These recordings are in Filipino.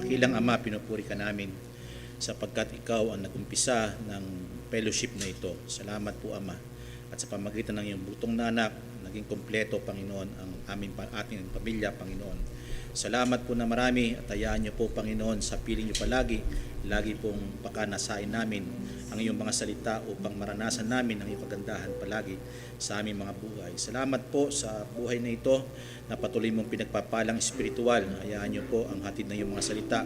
Dakilang Ama, pinupuri ka namin sapagkat ikaw ang nagumpisa ng fellowship na ito. Salamat po, Ama. At sa pamagitan ng iyong butong na anak, naging kompleto, Panginoon, ang ating pamilya, Panginoon. Salamat po na marami at hayaan niyo po, Panginoon, sa piling niyo palagi, lagi pong pakanasain namin ang iyong mga salita upang maranasan namin ang iyong kagandahan palagi sa aming mga buhay. Salamat po sa buhay na ito na patuloy mong pinagpapalang espiritual. Hayaan niyo po ang hatid ng iyong mga salita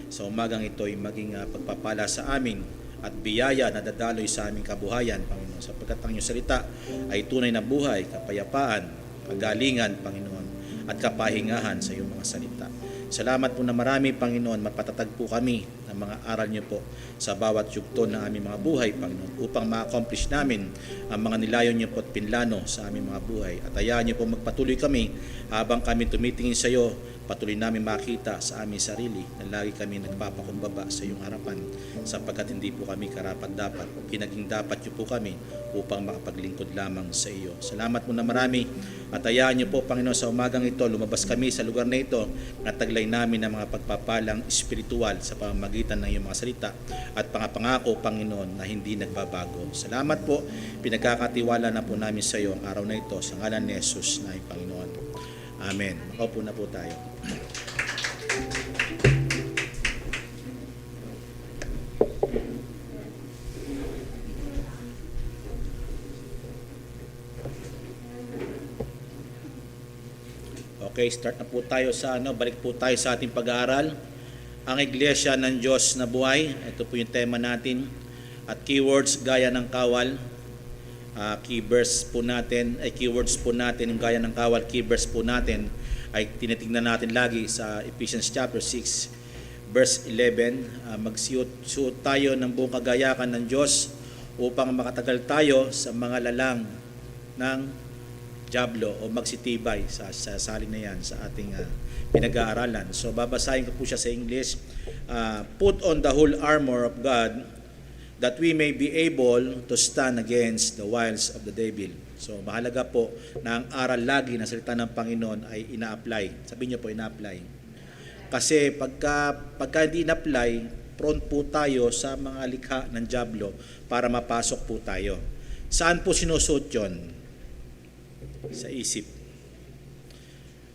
sa umagang ito ay maging pagpapala sa amin at biyaya na dadaloy sa aming kabuhayan, Panginoon, sapagkat ang iyong salita ay tunay na buhay, kapayapaan, kagalingan, Panginoon, at kapahingahan sa iyong mga salita. Salamat po na marami, Panginoon, mapatatag po kami ng mga aral niyo po sa bawat yugto ng aming mga buhay, Panginoon, upang ma-accomplish namin ang mga nilayon niyo po at pinlano sa aming mga buhay. At hayaan niyo po magpatuloy kami habang kami tumitingin sa iyo, patuloy namin makita sa aming sarili na lagi kami nagpapakumbaba sa iyong harapan sapagkat hindi po kami karapat-dapat. Pinaging dapat niyo po kami upang makapaglingkod lamang sa iyo. Salamat mo na marami at hayaan niyo po, Panginoon, sa umagang ito, lumabas kami sa lugar na ito at taglay namin ng mga pagpapalang espiritual sa pamamagitan ng iyong mga salita at pangako, Panginoon, na hindi nagbabago. Salamat po, pinagkakatiwala na po namin sa iyo ang araw na ito sa ngalan ni Jesus na Panginoon. Amen. Makaupo na po tayo. Okay, start na po tayo sa balik po tayo sa ating pag-aaral. Ang Iglesia ng Diyos na buhay. Ito po yung tema natin. At keywords gaya ng kawal. Keywords po natin, yung gaya ng kawal, keywords po natin ay tinitingnan natin lagi sa Ephesians chapter 6 verse 11. Magsuot tayo ng buong kagayakan ng Diyos upang makatagal tayo sa mga lalang ng dyablo o magsitibay sa salin na yan sa ating pinag-aaralan. So babasahin ko po siya sa English. Put on the whole armor of God that we may be able to stand against the wiles of the devil. So, mahalaga po na ang aral lagi na salita ng Panginoon ay ina-apply. Sabihin niyo po, ina-apply. Kasi pagka hindi ina-apply, prone po tayo sa mga likha ng dyablo para mapasok po tayo. Saan po sinusuot yun? Sa isip.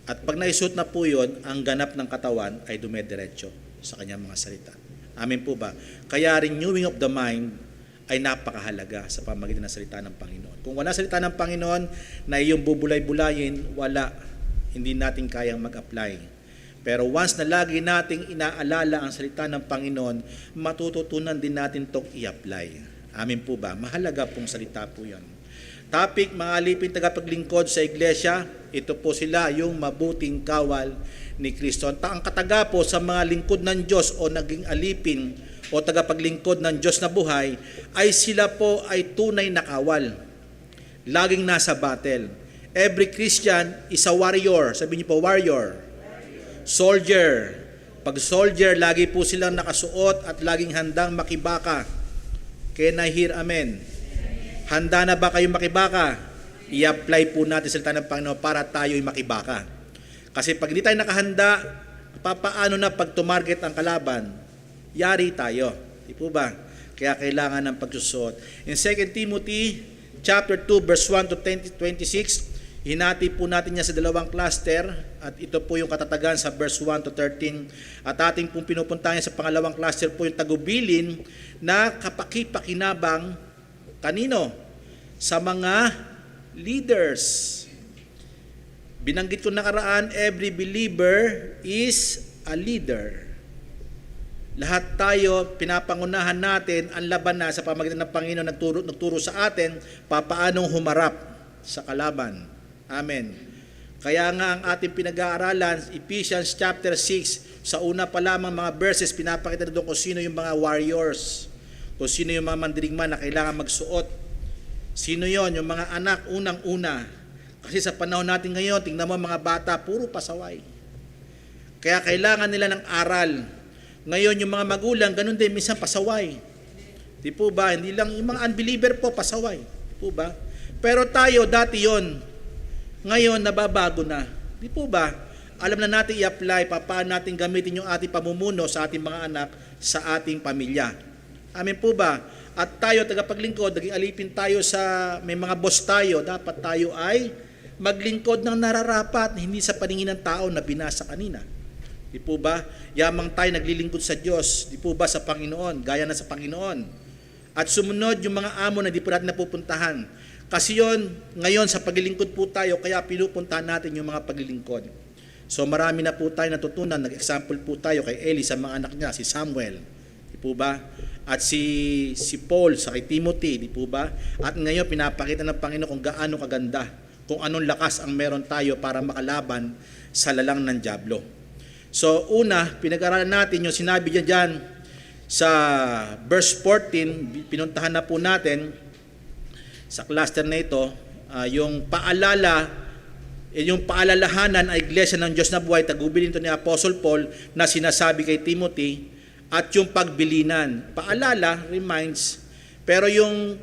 At pag naisuot na po yun, ang ganap ng katawan ay dumediretso sa kanyang mga salita. Amen po ba? Kaya renewing of the mind ay napakahalaga sa pamamagitan ng salita ng Panginoon. Kung wala salita ng Panginoon na iyong bubulay-bulayin, wala. Hindi natin kayang mag-apply. Pero once na lagi nating inaalala ang salita ng Panginoon, matututunan din natin itong i-apply. Amen po ba? Mahalaga pong salita po yan. Topic, mga alipin tagapaglingkod sa iglesia, ito po sila, yung mabuting kawal ni Kristo. Ang kataga po sa mga lingkod ng Diyos o naging alipin o tagapaglingkod ng Diyos na buhay, ay sila po ay tunay na kawal. Laging nasa battle. Every Christian is a warrior. Sabihin niyo po, warrior. Soldier. Pag soldier, lagi po silang nakasuot at laging handang makibaka. Can I hear amen? Handa na ba kayong makibaka? I-apply po natin salita ng Panginoon para tayo'y makibaka. Kasi pag hindi tayo nakahanda, papaano na pag tumarget ang kalaban? Yari tayo. Di po ba? Kaya kailangan ng pagsusuot. In 2 Timothy chapter 2 verse 1 to 26, hinati po natin niya sa dalawang cluster at ito po yung katatagan sa verse 1 to 13. At ating pong pinupuntahan sa pangalawang cluster po yung tagubilin na kapakipakinabang kanino? Sa mga leaders. Binanggit ko nakaraan, every believer is a leader. Lahat tayo, pinapangunahan natin ang laban na sa pamamagitan ng Panginoon nagturo sa atin papaanong humarap sa kalaban. Amen. Kaya nga ang ating pinag-aaralan, Ephesians chapter 6, sa una pa lamang mga verses, pinapakita doon kung sino yung mga warriors. Kung sino yung mga mandirigman na kailangan magsuot. Sino yon? Yung mga anak unang-una. Kasi sa panahon natin ngayon, tingnan mo mga bata, puro pasaway. Kaya kailangan nila ng aral. Ngayon yung mga magulang, ganun din, minsan pasaway. Di po ba? Hindi lang yung mga unbeliever po, pasaway. Di po ba? Pero tayo, dati yon. Ngayon, nababago na. Di po ba? alam na natin i-apply paano natin gamitin yung ating pamumuno sa ating mga anak, sa ating pamilya. Amen po ba? At tayo, tagapaglingkod, naging alipin tayo sa may mga boss tayo, dapat tayo ay maglingkod ng nararapat, hindi sa paningin ng tao na binasa kanina. Di po ba? Yamang tayo naglilingkod sa Diyos, di po ba sa Panginoon, gaya na sa Panginoon. At sumunod yung mga amo na di po natin napupuntahan. Kasi yon, ngayon sa paglilingkod po tayo, kaya pinupuntahan natin yung mga paglilingkod. So marami na po tayo natutunan, nag-example po tayo kay Eli sa mga anak niya, si Samuel, di po ba? At si Paul sa kay Timothy, di po ba? At ngayon pinapakita ng Panginoon kung gaano kaganda, kung anong lakas ang meron tayo para makalaban sa lalang ng dyablo. So una, pinag-aralan natin yung sinabi niya dyan sa verse 14, pinuntahan na po natin sa cluster na ito, yung paalalahanan ay iglesia ng Diyos na buhay, tagubilin ito ni Apostle Paul na sinasabi kay Timothy, at yung pagbilinan. Paalala, reminds, pero yung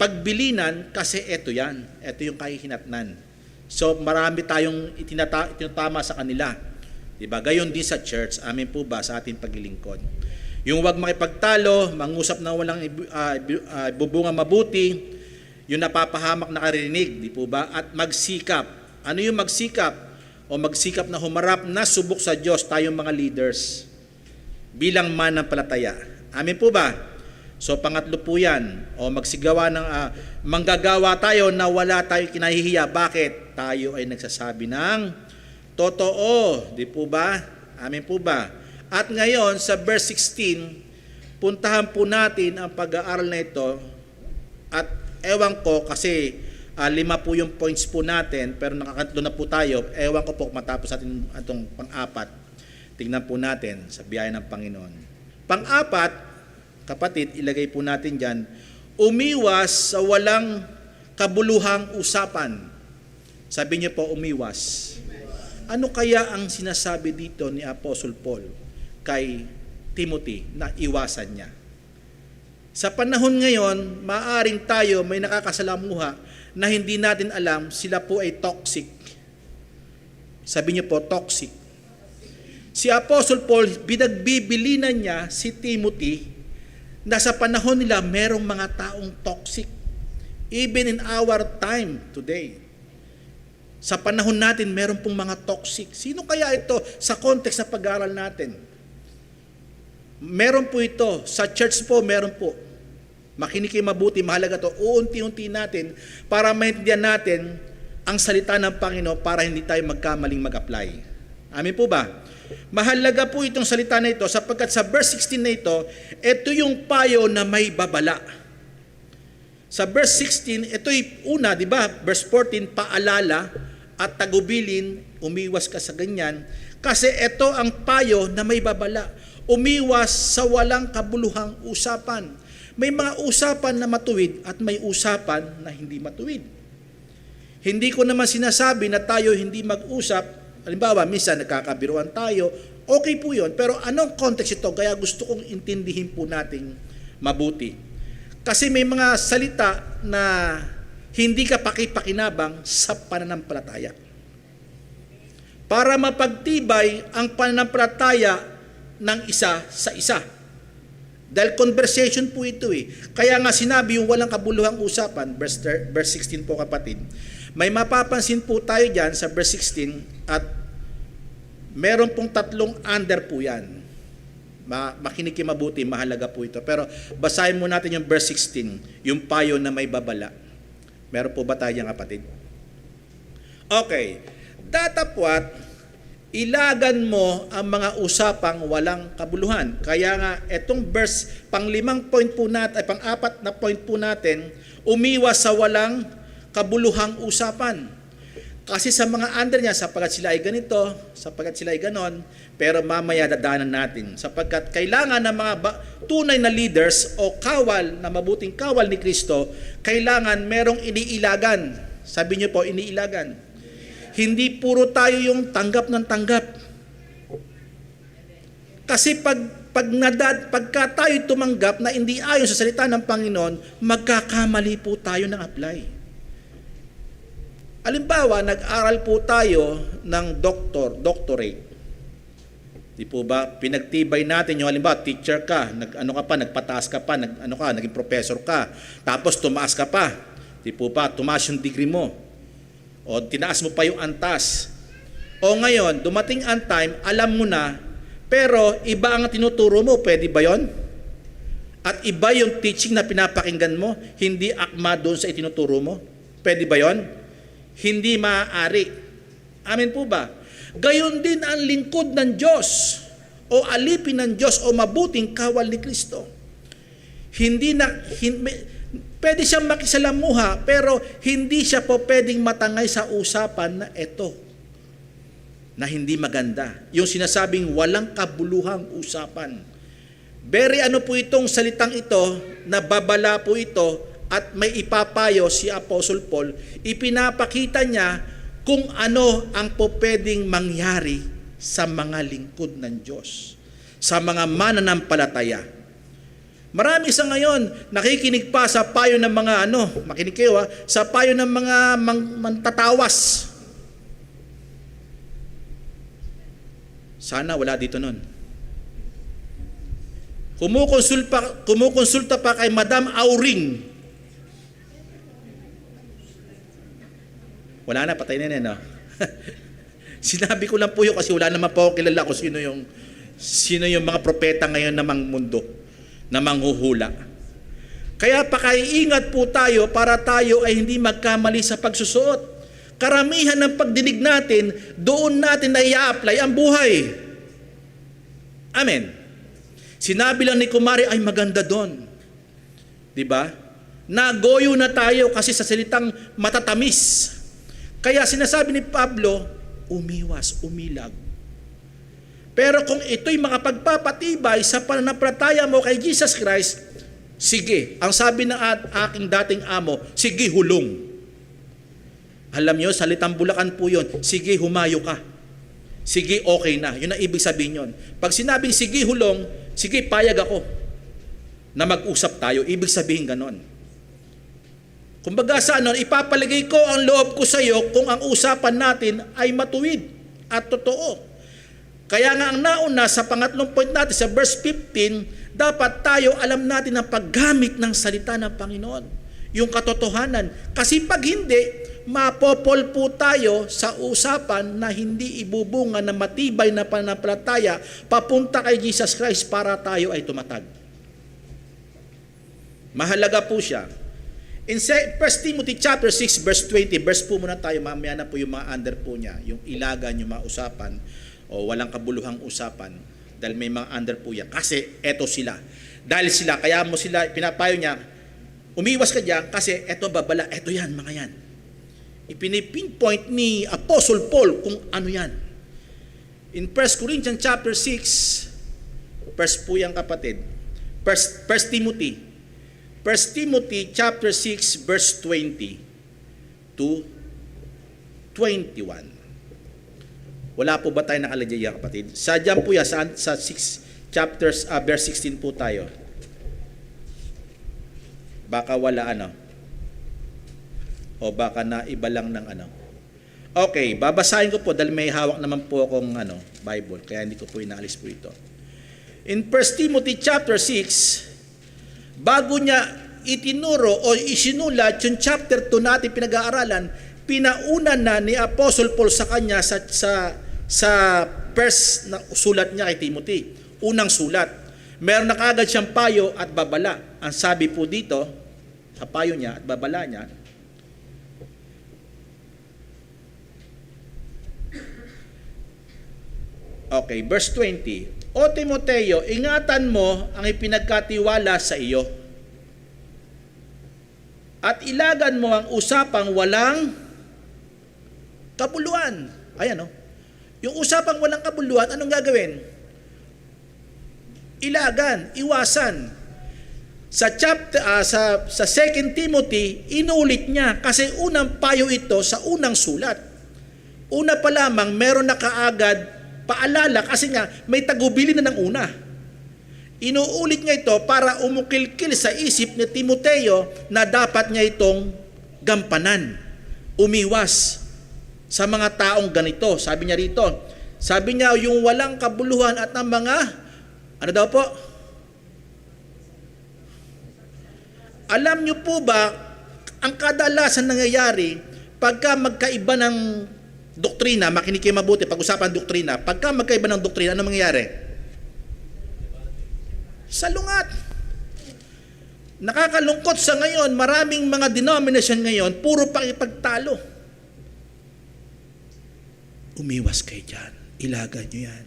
pagbilinan, kasi ito yan. Ito yung kahihinatnan. So marami tayong itinatama sa kanila. Diba? Gayon din sa church. Amin po ba sa ating paglilingkod? Yung huwag makipagtalo, mangusap na walang bubunga mabuti, yung napapahamak na karinig, di po ba? At magsikap. Ano yung magsikap? O magsikap na humarap na subok sa Diyos tayong mga leaders bilang mananampalataya. Amin po ba? So pangatlo po yan. O magsigawa ng manggagawa tayo na wala tayo kinahihiya. Bakit? Tayo ay nagsasabi ng totoo. Di po ba? Amin po ba? At ngayon sa verse 16, puntahan po natin ang pag-aaral na ito. At ewan ko kasi 5 po yung points po natin, pero nakakatlo na po tayo. Ewan ko po matapos natin itong pang-apat. Tingnan po natin sa biyaya ng Panginoon. Pang-apat, kapatid, ilagay po natin dyan, umiwas sa walang kabuluhang usapan. Sabi niyo po, umiwas. Ano kaya ang sinasabi dito ni Apostle Paul kay Timothy na iwasan niya? Sa panahon ngayon, maaaring tayo may nakakasalamuha na hindi natin alam sila po ay toxic. Sabi niyo po, toxic. Si Apostle Paul, binagbibilinan niya si Timothy na sa panahon nila merong mga taong toxic. Even in our time today. Sa panahon natin, meron pong mga toxic. Sino kaya ito sa context na pag-aaral natin? Meron po ito. Sa church po, meron po. Makinig kayo mabuti, mahalaga to. Uunti-unti natin para maintindihan natin ang salita ng Panginoon para hindi tayo magkamaling mag-apply. Amin po ba? Mahalaga po itong salita na ito sapagkat sa verse 16 na ito yung payo na may babala. Sa verse 16, ito'y una, di ba? Verse 14, paalala at tagubilin, umiwas ka sa ganyan. Kasi ito ang payo na may babala. Umiwas sa walang kabuluhang usapan. May mga usapan na matuwid at may usapan na hindi matuwid. Hindi ko naman sinasabi na tayo hindi mag-usap. Halimbawa, minsan nagkakabiruan tayo, okay po yun. Pero anong context ito? Kaya gusto kong intindihin po natin mabuti. Kasi may mga salita na hindi ka pakipakinabang sa pananampalataya. Para mapagtibay ang pananampalataya ng isa sa isa. Dahil conversation po ito eh. Kaya nga sinabi yung walang kabuluhang usapan, verse 16 po kapatid. May mapapansin po tayo dyan sa verse 16 at meron pong 3 under po yan. Makinig kayo mabuti, mahalaga po ito. Pero basahin mo natin yung verse 16, yung payo na may babala. Meron po ba tayo dyan kapatid? Okay. Datapwat, ilagan mo ang mga usapang walang kabuluhan. Kaya nga, etong verse, pang-5 point po natin, ay pang-4 na point po natin, umiwas sa walang kabuluhang usapan. Kasi sa mga under niya, sapagkat sila ay ganito, sapagkat sila ay ganon, pero mamaya dadaanan natin. Sapagkat kailangan ng mga tunay na leaders o kawal, na mabuting kawal ni Kristo, kailangan merong iniilagan. Sabi niyo po, iniilagan. Hindi puro tayo yung tanggap ng tanggap. Kasi pagka tayo tumanggap na hindi ayon sa salita ng Panginoon, magkakamali po tayo ng apply. Halimbawa, nag-aral po tayo ng doctorate. Di po ba? Pinagtibay natin yung halimbawa, teacher ka, nagpataas ka pa, naging professor ka, tapos tumaas ka pa. Di po ba? Tumaas yung degree mo. O tinaas mo pa yung antas. O ngayon, dumating ang time, alam mo na, pero iba ang tinuturo mo, pwede ba yon? At iba yung teaching na pinapakinggan mo, hindi akma doon sa itinuturo mo, pwede ba yon? Hindi maaari. Amen po ba? Gayon din ang lingkod ng Diyos o alipin ng Diyos o mabuting kawal ni Kristo. Pwede siyang makisalamuha pero hindi siya po pwedeng matangay sa usapan na ito na hindi maganda. Yung sinasabing walang kabuluhang usapan. Very po itong salitang ito, na babala po ito at may ipapayo si Apostle Paul. Ipinapakita niya kung ano ang po pwedeng mangyari sa mga lingkod ng Diyos, sa mga mananampalataya. Marami sa ngayon nakikinig pa sa payo ng mga makinig kayo sa payo ng mga mantatawas. Sana wala dito nun. Kumukonsulta pa kay Madam Auring. Wala na, patay na yan, no? Sinabi ko lang po yun kasi wala naman po ako kilala kung sino yung mga propeta ngayon na mundo, na manghuhula. Kaya pakaiingat po tayo para tayo ay hindi magkamali sa pagsusuot. Karamihan ng pagdinig natin, doon natin na i-apply ang buhay. Amen. Sinabi lang ni Kumari, ay maganda doon. Diba? Nagoyo na tayo kasi sa salitang matatamis. Kaya sinasabi ni Pablo, umiwas, umilag. Pero kung ito'y makapagpapatibay sa pananampalataya mo kay Jesus Christ, sige. Ang sabi ng aking dating amo, sige, hulong. Alam nyo, salitang Bulacan po yun, sige, humayo ka. Sige, okay na. Yun ang ibig sabihin yun. Pag sinabing sige, hulong, sige, payag ako na mag-usap tayo. Ibig sabihin ganon. Kumbaga sa ipapalagay ko ang loob ko sa iyo kung ang usapan natin ay matuwid at totoo. Kaya nga ang nauna sa pangatlong point natin sa verse 15, dapat tayo alam natin ang paggamit ng salita ng Panginoon. Yung katotohanan. Kasi pag hindi, mapopol po tayo sa usapan na hindi ibubunga na matibay na pananampalataya papunta kay Jesus Christ para tayo ay tumatag. Mahalaga po siya. In 1 Timothy chapter 6 verse 20, verse po muna tayo, mamaya na po yung mga under po niya, yung ilagan, yung mga usapan, o walang kabuluhang usapan, dahil may mga under po yan. Kasi eto sila. Dahil sila, kaya mo sila, pinapayo niya, umiwas ka diyan kasi eto babala, eto yan, mga yan. Ipinipinpoint ni Apostle Paul kung ano yan. In 1 Corinthians chapter 6, verse po yan kapatid, 1 Timothy, 1 Timothy chapter 6 verse 20 to 21. Wala po ba tayo nakalagay yan, kapatid? Sa dyan po yan, sa 6 chapters, verse 16 po tayo. Baka wala o baka na iba lang ng Okay, babasahin ko po dahil may hawak naman po akong Bible, kaya hindi ko po inaalis po ito. In 1 Timothy chapter 6, bago niya itinuro o isinulat yung chapter 2 natin pinag-aaralan, pinauna na ni Apostle Paul sa kanya sa first na sulat niya kay Timothy. Unang sulat. Meron na kaagad siyang payo at babala. Ang sabi po dito, sa payo niya at babala niya, okay, verse 20. O Timoteo, ingatan mo ang ipinagkatiwala sa iyo. At ilagan mo ang usapang walang kabuluhan. Ayan Yung usapang walang kabuluhan, anong gagawin? Ilagan, iwasan. Sa chapter sa 2 Timothy, inulit niya kasi unang payo ito sa unang sulat. Una pa lamang meron na kaagad paalala kasi nga may tagubili na ng una. Inuulit niya ito para umukilkil sa isip ni Timoteo na dapat niya itong gampanan. umiwas sa mga taong ganito. Sabi niya rito, sabi niya yung walang kabuluhan at ang mga, ano daw po? Alam niyo po ba, ang kadalasan nangyayari, pagka magkaiba ng doktrina, makinig kayo mabuti, pag-usapan doktrina, pagka magkaiba ng doktrina, ano mangyayari? Salungat. Nakakalungkot sa ngayon, maraming mga denomination ngayon, puro pakipagtalo. Umiwas kayo dyan. Ilagan nyo yan.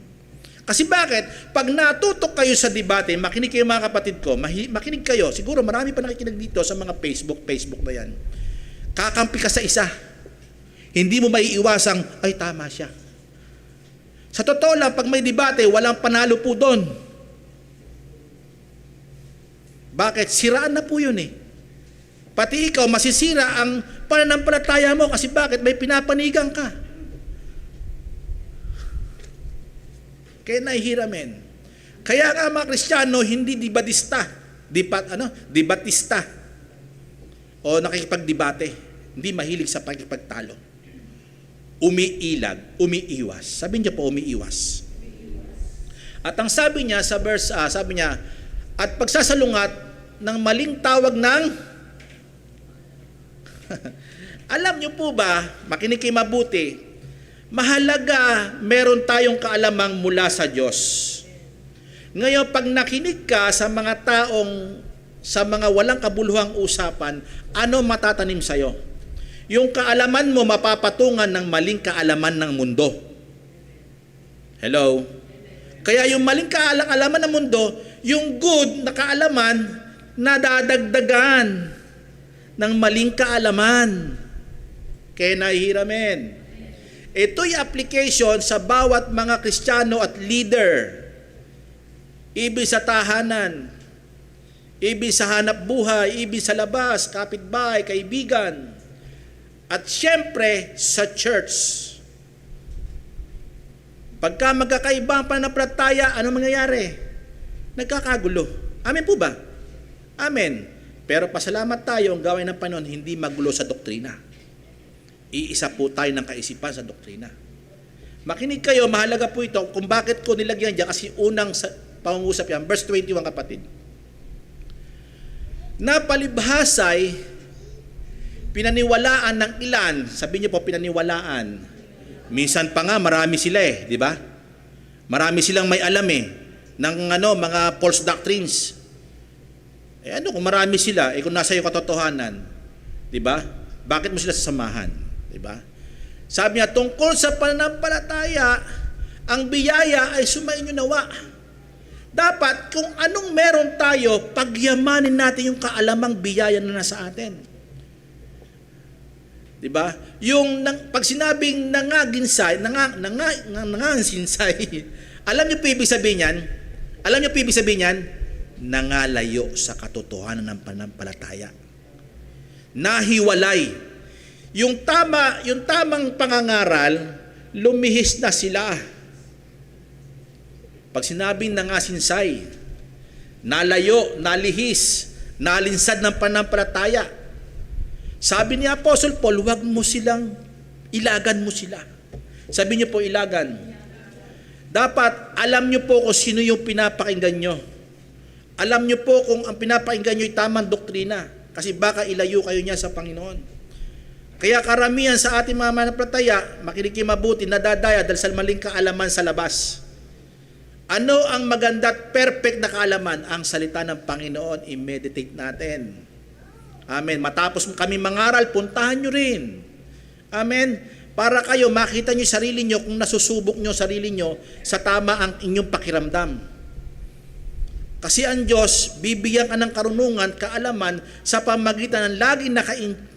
Kasi bakit? Pag natutok kayo sa debate, makinig kayo mga kapatid ko, makinig kayo, siguro marami pa nakikinig dito sa mga Facebook na yan. Kakampi ka sa isa. Hindi mo maiiwasang, ay tama siya. Sa totoo lang, pag may debate, walang panalo po doon. Bakit? Siraan na po yun eh. Pati ikaw, masisira ang pananampalataya mo kasi bakit? May pinapanigang ka. Kaya nahihiramin. Kaya nga mga Kristiyano, hindi debatista o nakikipagdebate. Hindi mahilig sa pakikipagtalo. Umiiwas. Sabi niya po, umiiwas. At ang sabi niya sa verse, sabi niya, at pagsasalungat ng maling tawag ng alam niyo po ba, makinig kayo mabuti, mahalaga meron tayong kaalamang mula sa Diyos. Ngayon, pag nakinig ka sa mga walang kabuluhang usapan, ano matatanim sa'yo? Yung kaalaman mo mapapatungan ng maling kaalaman ng mundo. Hello? Kaya yung maling kaalaman ng mundo, yung good na kaalaman, nadadagdagan ng maling kaalaman. Kaya nahihiramin. Ito'y application sa bawat mga Kristiyano at leader. Ibig sa tahanan, ibig sa hanap buhay, ibig sa labas, kapitbahay, kaibigan. At syempre sa church. Pagka magkakaiba ang pananampalataya, ano mangyayari? Nagkakagulo. Amen po ba? Amen. Pero pasalamat tayo, ang gawin ng Panginoon, hindi magulo sa doktrina. Iisa po tayo ng kaisipan sa doktrina. Makinig kayo, mahalaga po ito kung bakit ko nilagyan dyan kasi unang pangungusap yan. Verse 21 kapatid. Napalibhasay, pinaniwalaan ng ilan. Sabi niyo po, pinaniwalaan. Minsan pa nga, marami sila di ba? Marami silang may alam ng mga false doctrines. Kung marami sila, kung nasa iyo katotohanan, di ba? Bakit mo sila sasamahan? Diba? Sabi niya, tungkol sa pananampalataya, ang biyaya ay sumainyo nawa. Dapat, kung anong meron tayo, pagyamanin natin yung kaalamang biyaya na nasa atin. Diba? Yung pag sinabing nangansinsay, alam niyo po ibig sabihin yan? Alam niyo po ibig sabihin yan? Nangalayo sa katotohanan ng pananampalataya. Nahiwalay. Yung tamang pangangaral, lumihis na sila. Pag sinabing nangansinsay, nalayo, nalihis, nalinsad ng pananampalataya. Sabi ni Apostle Paul, huwag mo silang, ilagan mo sila. Sabi niyo po, ilagan. Dapat, alam niyo po kung sino yung pinapakinggan niyo. Alam niyo po kung ang pinapakinggan niyo ay tamang doktrina. Kasi baka ilayo kayo niya sa Panginoon. Kaya karamihan sa ating mga mananampalataya, makinig kayo mabuti, nadadaya dahil sa maling kaalaman sa labas. Ano ang maganda at perfect na kaalaman? Ang salita ng Panginoon, i-meditate natin. Amen. Matapos kami mangaral, puntahan nyo rin. Amen. Para kayo makita nyo sarili nyo kung nasusubok nyo sarili nyo sa tama ang inyong pakiramdam. Kasi ang Diyos, bibigyan ka ng karunungan, kaalaman sa pamagitan ng laging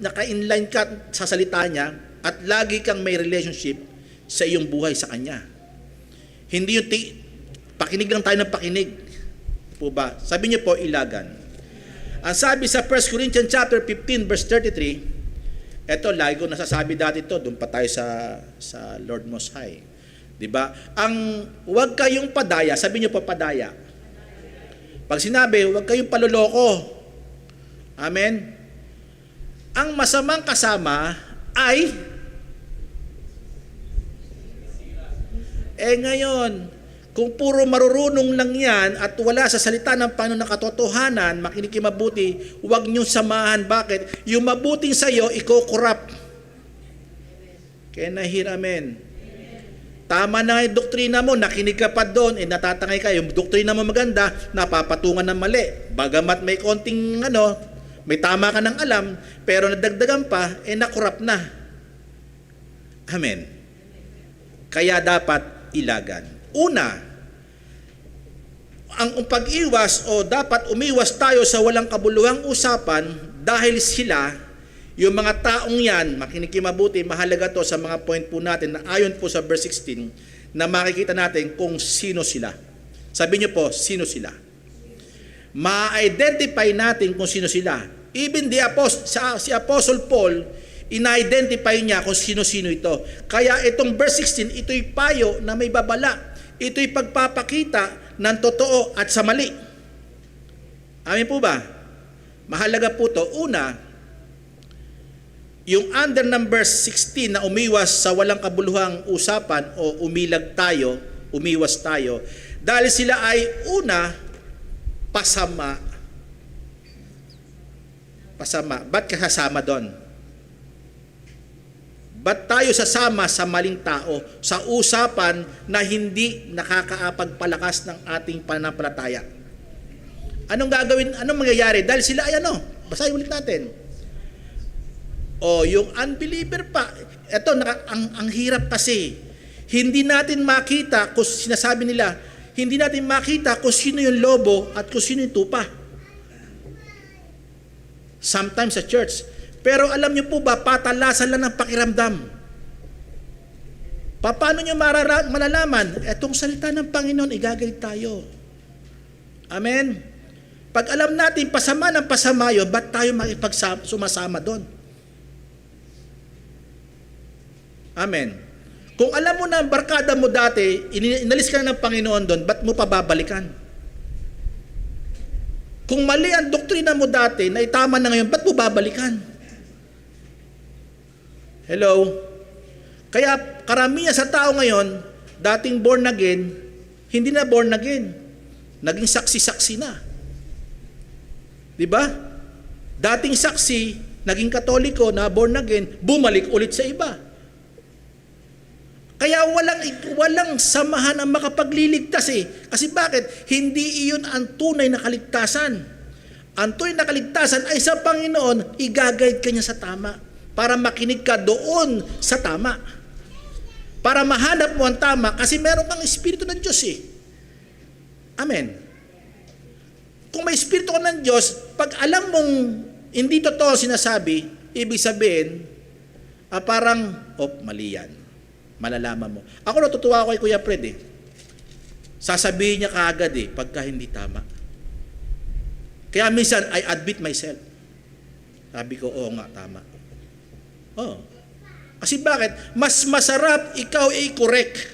naka-inline ka sa salita niya at lagi kang may relationship sa iyong buhay sa Kanya. Hindi yung pakinig lang tayo ng pakinig. Po ba? Sabi niyo po, ilagan. Ang sabi sa 1 Corinthians chapter 15 verse 33, eto, lagi ko nasasabi dati ito, doon pa tayo sa Lord Most High. Diba? Ang huwag kayong padaya, sabi niyo po padaya. Pag sinabi, huwag kayong paloloko. Amen? Ang masamang kasama ay ngayon, kung puro marurunong lang yan at wala sa salita ng Panginoon na katotohanan, makinig kayo mabuti, huwag niyong samahan. Bakit? Yung mabuting sa'yo, iko-corrupt. Kaya nahir, amen. Tama na yung doktrina mo, nakinig ka pa doon, natatangay ka. Yung doktrina mo maganda, napapatungan ng mali. Bagamat may konting may tama ka ng alam, pero nadagdagan pa, na-corrupt na. Amen. Kaya dapat ilagan. Una, ang pag-iwas o dapat umiwas tayo sa walang kabuluhang usapan dahil sila, yung mga taong yan, makinig mabuti, mahalaga to sa mga point po natin na ayon po sa verse 16 na makikita natin kung sino sila. Sabi niyo po, sino sila? Ma-identify natin kung sino sila. Even si Apostle Paul, ina-identify niya kung sino-sino ito. Kaya itong verse 16, ito'y payo na may babala. Ito'y pagpapakita ng totoo at sa mali. Amin po ba? Mahalaga po to. Una, yung under ng verse 16 na umiwas sa walang kabuluhang usapan o umiwas tayo, dahil sila ay una, pasama. Ba't kasama doon? Ba't tayo sasama sa maling tao sa usapan na hindi nakakaapagpalakas ng ating pananampalataya? Anong gagawin? Anong mangyayari? Dahil sila ay basahin ulit natin. Yung unbeliever pa. Ito, ang hirap kasi. Hindi natin makita kung sinasabi nila, hindi natin makita kung sino yung lobo at kung sino yung tupa. Sometimes sa church. Pero alam niyo po ba, patalasan lang ng pakiramdam. Paano niyo malalaman? Etong salita ng Panginoon, igagalit tayo. Amen? Pag alam natin, pasama ng pasama yun, ba't tayo sumasama doon? Amen? Kung alam mo na ang barkada mo dati, inalis ka na ng Panginoon doon, ba't mo pababalikan? Kung mali ang doktrina mo dati, na itama na ngayon, ba't mo babalikan? Hello? Kaya karamihan sa tao ngayon, dating born again, hindi na born again. Naging saksi-saksi na. Diba? Dating saksi, naging katoliko na born again, bumalik ulit sa iba. Kaya walang samahan ang makapagliligtas eh. Kasi bakit? Hindi iyon ang tunay na kaligtasan. Ang tunay na kaligtasan ay sa Panginoon, i-guide ka niya sa tama. Para makinig ka doon sa tama. Para mahanap mo ang tama kasi meron kang Espiritu ng Diyos eh. Amen. Kung may Espiritu ka ng Diyos, pag alam mong hindi totoo sinasabi, ibig sabihin, parang, mali yan. Malalaman mo. Ako natutuwa ako kay Kuya Fred eh. Sasabihin niya kaagad eh, pagka hindi tama. Kaya minsan, I admit myself. Sabi ko, oo nga, tama. Kasi bakit? Mas masarap ikaw i-correct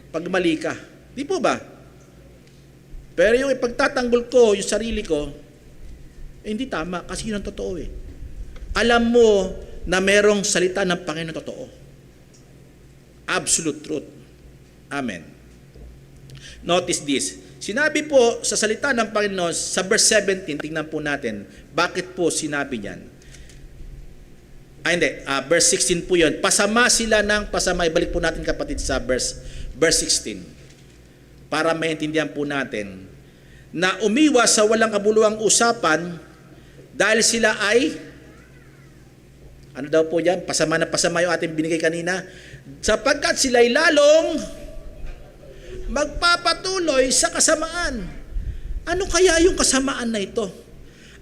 pag mali ka. Di po ba? Pero yung ipagtatanggol ko, yung sarili ko, hindi tama kasi yun ang totoo eh. Alam mo na merong salita ng Panginoon totoo. Absolute truth. Amen. Notice this. Sinabi po sa salita ng Panginoon sa verse 17, tingnan po natin, bakit po sinabi niyan? Verse 16 po yun. Pasama sila ng pasama. Ibalik po natin kapatid sa verse 16. Para maintindihan po natin na umiwas sa walang kabuluhang usapan dahil sila ay ano daw po yan? Pasama na pasama yung ating binigay kanina. Sapagkat sila ay lalong magpapatuloy sa kasamaan. Ano kaya yung kasamaan na ito?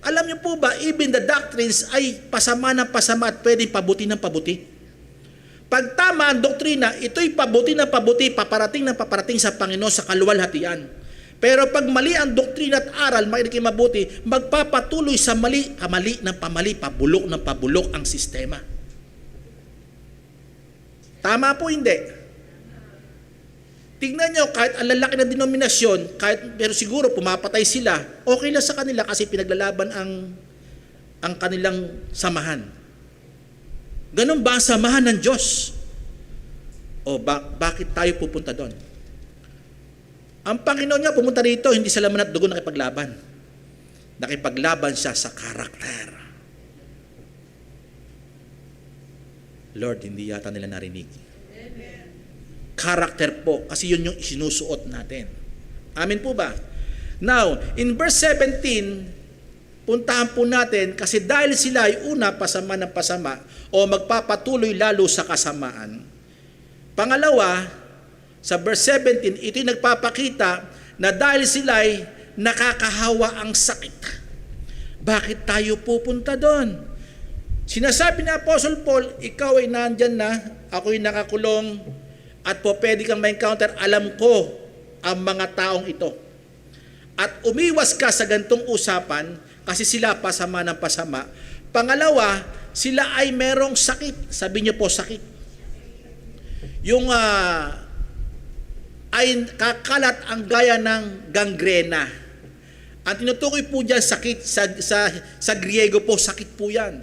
Alam niyo po ba, even the doctrines ay pasama ng pasama at pwedeng pabuti ng pabuti. Pag tama ang doktrina, ito'y pabuti ng pabuti, paparating ng paparating sa Panginoon sa kaluwalhatian. Pero pag mali ang doktrina at aral, makinig mabuti, magpapatuloy sa mali, kamali ng pamali, pabulok ng pabulok ang sistema. Tama po hindi? Tingnan nyo, kahit ang lalaki na denominasyon, pero siguro pumapatay sila, okay lang sa kanila kasi pinaglalaban ang kanilang samahan. Ganun ba ang samahan ng Diyos? O bakit tayo pupunta doon? Ang Panginoon nga pumunta rito, hindi sa laman at dugo nakipaglaban. Nakipaglaban siya sa karakter. Lord, hindi yata nila narinig. Karakter po, kasi yun yung isinusuot natin. Amen po ba? Now, in verse 17, puntahan po natin, kasi dahil sila ay una pasama ng pasama o magpapatuloy lalo sa kasamaan. Pangalawa, sa verse 17, ito'y nagpapakita na dahil sila ay nakakahawa ang sakit. Bakit tayo pupunta doon? Sinasabi ni Apostle Paul, ikaw ay nandyan na, ako'y nakakulong, at po pwede kang ma-encounter, alam ko ang mga taong ito. At umiwas ka sa gantong usapan, kasi sila pasama ng pasama. Pangalawa, sila ay merong sakit. Sabi niyo po, sakit. Yung ay kakalat ang gaya ng gangrena. Ang tinutukoy po dyan, sakit. Sa Griego po, sakit po yan.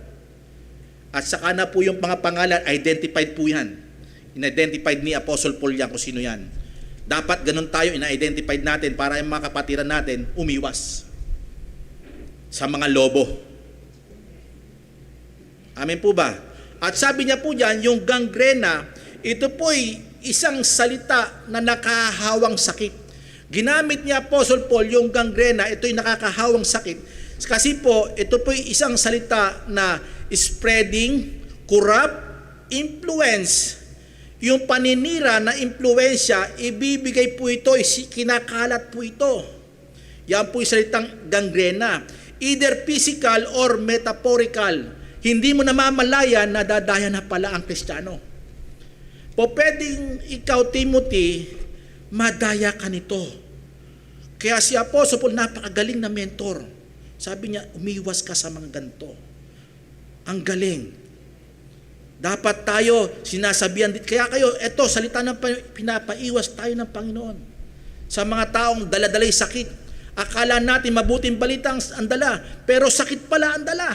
At saka na po yung mga pangalan, identified po yan. In-identified ni Apostle Paul yan kung sino yan. Dapat ganun tayo, ina-identified natin para yung mga kapatiran natin umiwas sa mga lobo. Amen po ba? At sabi niya po dyan, yung gangrena, ito po'y isang salita na nakahawang sakit. Ginamit ni Apostle Paul yung gangrena, ito'y nakakahawang sakit. Kasi po, ito po'y isang salita na spreading, corrupt, influence. Yung paninira na impluensya, ibibigay po ito, kinakalat po ito. Yan po'y salitang gangrena. Either physical or metaphorical. Hindi mo namamalayan na dadaya na pala ang Kristiyano. Po pwedeng ikaw, Timothy, madaya ka nito. Kaya si Apostle Paul, napakagaling na mentor. Sabi niya, umiwas ka sa mga ganito. Ang galing. Dapat tayo sinasabihan, kaya kayo, eto, salita ng pinapaiwas tayo ng Panginoon. Sa mga taong daladalay sakit. Akala natin mabuting balita ang dala, pero sakit pala ang dala.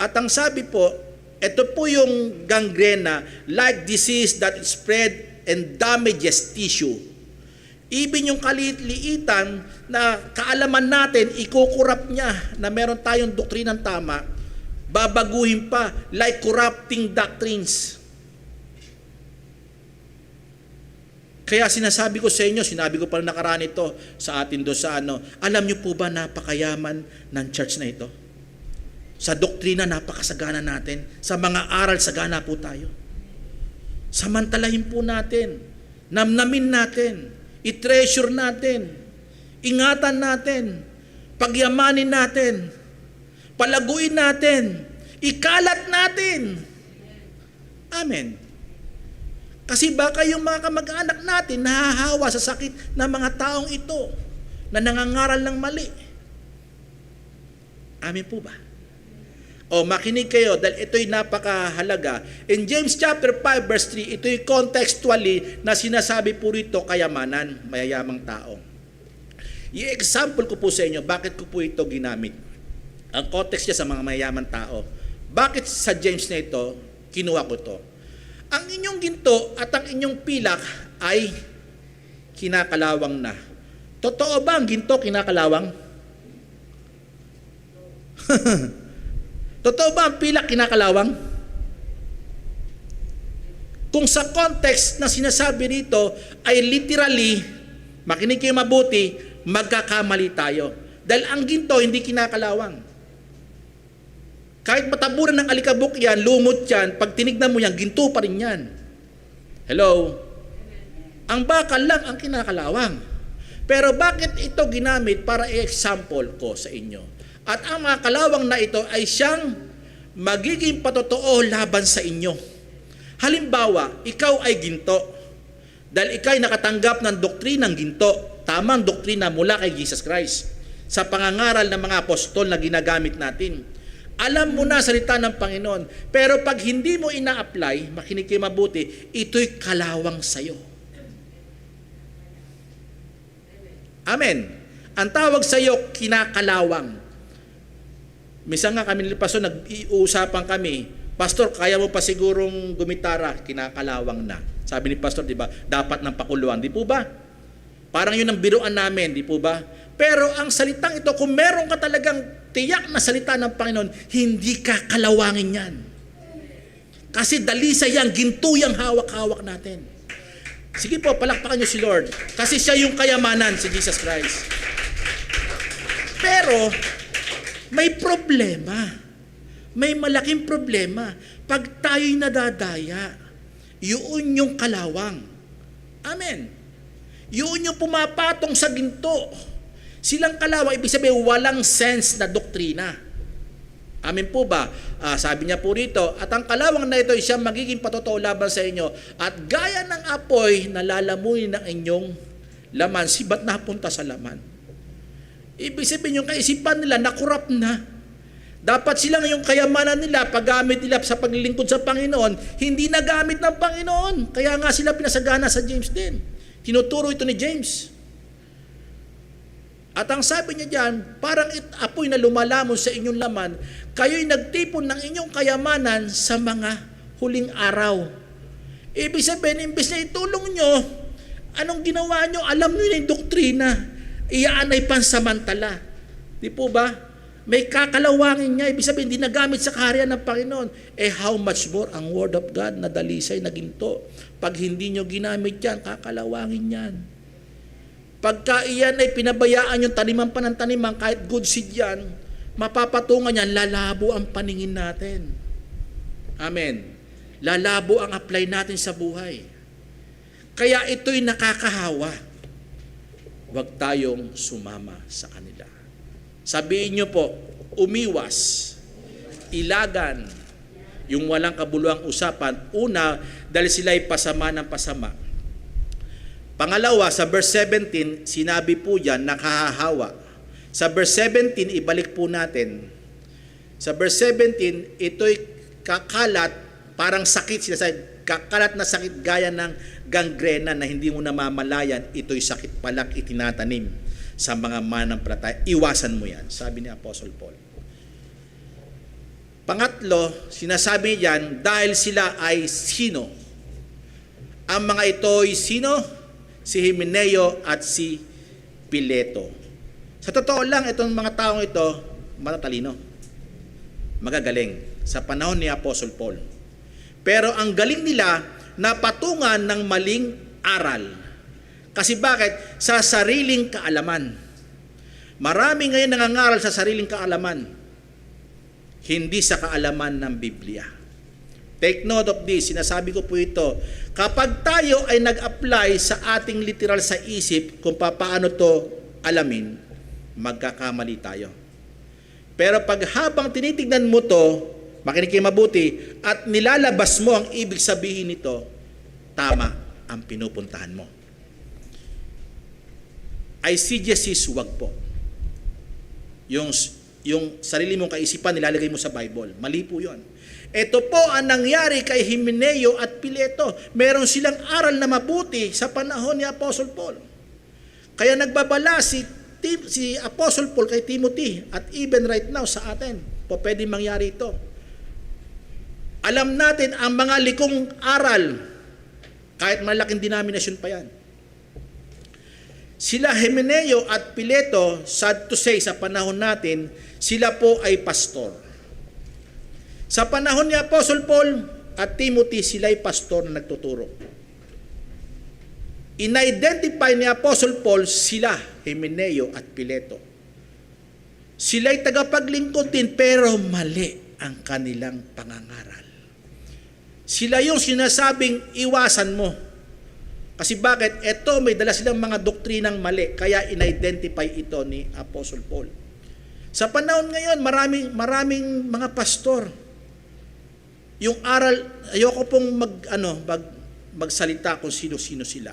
At ang sabi po, ito po yung gangrena, like disease that spread and damages tissue. Even yung kaliit-liitan na kaalaman natin, ikukurap niya na meron tayong doktrinang tama, babaguhin pa, like corrupting doctrines. Kaya sinasabi ko sa inyo, sinabi ko pala nakaraan ito sa atin do sa alam niyo po ba napakayaman ng church na ito? Sa doktrina, napakasagana natin. Sa mga aral, sagana po tayo. Samantalahin po natin. Namnamin natin. I-treasure natin. Ingatan natin. Pagyamanin natin. Palaguin natin. Ikalat natin. Amen. Kasi baka yung mga kamag-anak natin nahahawa sa sakit ng mga taong ito na nangangaral ng mali. Amen po ba? O makinig kayo dahil ito'y napakahalaga. In James chapter 5 verse 3, ito'y contextually na sinasabi po rito kayamanan, mayayamang tao. I-example ko po sa inyo, bakit ko po ito ginamit. Ang context niya sa mga mayayaman tao. Bakit sa James na ito, kinuha ko ito? Ang inyong ginto at ang inyong pilak ay kinakalawang na. Totoo ba ang ginto kinakalawang? Totoo ba ang pilak kinakalawang? Kung sa context na sinasabi rito ay literally, makinig kayo mabuti, magkakamali tayo. Dahil ang ginto hindi kinakalawang. Kahit mataburan ng alikabok yan, lumot yan, pag tinignan mo yan, ginto pa rin yan. Hello? Ang bakal lang ang kinakalawang. Pero bakit ito ginamit para i-example ko sa inyo? At ang mga kalawang na ito ay siyang magiging patotoo laban sa inyo. Halimbawa, ikaw ay ginto. Dahil ikaw ay nakatanggap ng doktrinang ginto, tamang doktrina mula kay Jesus Christ, sa pangangaral ng mga apostol na ginagamit natin. Alam mo na salita ng Panginoon. Pero pag hindi mo ina-apply, makinig kayo mabuti, ito'y kalawang sa'yo. Amen. Ang tawag sa'yo, kinakalawang. Minsan nga kami ni Pastor, nag-iusapan kami, Pastor, kaya mo pa sigurong gumitara, kinakalawang na. Sabi ni Pastor, di ba, dapat ng pakuluan. Di po ba? Parang yun ang biruan namin, di po ba? Pero ang salitang ito, kung meron ka talagang tiyak na salita ng Panginoon, hindi ka kalawangin yan. Kasi dalisay yan, ginto yung hawak-hawak natin. Sige po, palakpakan nyo si Lord. Kasi siya yung kayamanan, si Jesus Christ. Pero, may problema. May malaking problema. Pag tayo'y nadadaya, yun yung kalawang. Amen. Yun yung pumapatong sa ginto. Silang kalawang, ibig sabihin, walang sense na doktrina. Amen po ba? Sabi niya po rito, at ang kalawang na ito ay siyang magiging patotoo laban sa inyo, at gaya ng apoy na lalamunin ng inyong laman, sibat napunta sa laman. Ibig sabihin yung kaisipan nila, nakurap na. Dapat silang yung kayamanan nila, paggamit nila sa paglilingkod sa Panginoon, hindi nagamit ng Panginoon. Kaya nga sila pinasagana sa James din. Tinuturo ito ni James. At ang sabi niya diyan, parang apoy na lumalamon sa inyong laman, kayo'y nagtipon ng inyong kayamanan sa mga huling araw. Ibig sabihin, imbes na itulong nyo, anong ginawa nyo? Alam nyo yung doktrina. Iyaan ay pansamantala. Di po ba? May kakalawangin niya. Ibig sabihin, hindi nagamit sa kaharian ng Panginoon. How much more ang Word of God na dalisay na ginto? Pag hindi nyo ginamit yan, kakalawangin yan. Pagka iyan ay pinabayaan yung taniman pa ng taniman, kahit good seed yan, mapapatungan yan, lalabo ang paningin natin. Amen. Lalabo ang apply natin sa buhay. Kaya ito'y nakakahawa. Huwag tayong sumama sa kanila. Sabihin nyo po, umiwas, ilagan, yung walang kabuluhang usapan. Una, dahil sila'y pasama ng pasama. Pangalawa, sa verse 17, sinabi po dyan, nakahahawa. Sa verse 17, ibalik po natin. Sa verse 17, ito'y kakalat, parang sakit, sinasabi, kakalat na sakit gaya ng gangrena na hindi mo namamalayan, ito'y sakit palang itinatanim sa mga manampalataya. Iwasan mo yan, sabi ni Apostle Paul. Pangatlo, sinasabi niyan, dahil sila ay sino? Ang mga ito'y sino? Si Himeneo at si Pileto. Sa totoo lang, itong mga taong ito, matatalino. Magagaling. Sa panahon ni Apostle Paul. Pero ang galing nila, napatungan ng maling aral. Kasi bakit? Sa sariling kaalaman. Marami ngayon nangangaral sa sariling kaalaman. Hindi sa kaalaman ng Biblia. Take note of this, sinasabi ko po ito. Kapag tayo ay nag-apply sa ating literal sa isip kung paano to alamin, magkakamali tayo. Pero pag habang tinitignan mo to, makinig kayo mabuti, at nilalabas mo ang ibig sabihin nito, tama ang pinupuntahan mo. Eisegesis, wag po. Yung sarili mong kaisipan, nilalagay mo sa Bible. Mali po yun. Ito po ang nangyari kay Himeneo at Pileto. Meron silang aral na mabuti sa panahon ni Apostle Paul. Kaya nagbabala si Apostle Paul kay Timothy at even right now sa atin, po pwede mangyari ito. Alam natin ang mga likong aral, kahit malaking denomination pa yan. Sila Himeneo at Pileto, sad to say sa panahon natin, sila po ay pastor. Sa panahon ni Apostle Paul at Timothy, sila'y pastor na nagtuturo. In-identify ni Apostle Paul sila, Himeneo at Pileto. Sila'y tagapaglingkod din, pero mali ang kanilang pangangaral. Sila yung sinasabing iwasan mo. Kasi bakit? Ito, may dala silang mga doktrinang mali, kaya in-identify ito ni Apostle Paul. Sa panahon ngayon, maraming mga pastor. Yung aral, ayoko pong magsalita kung sino-sino sila.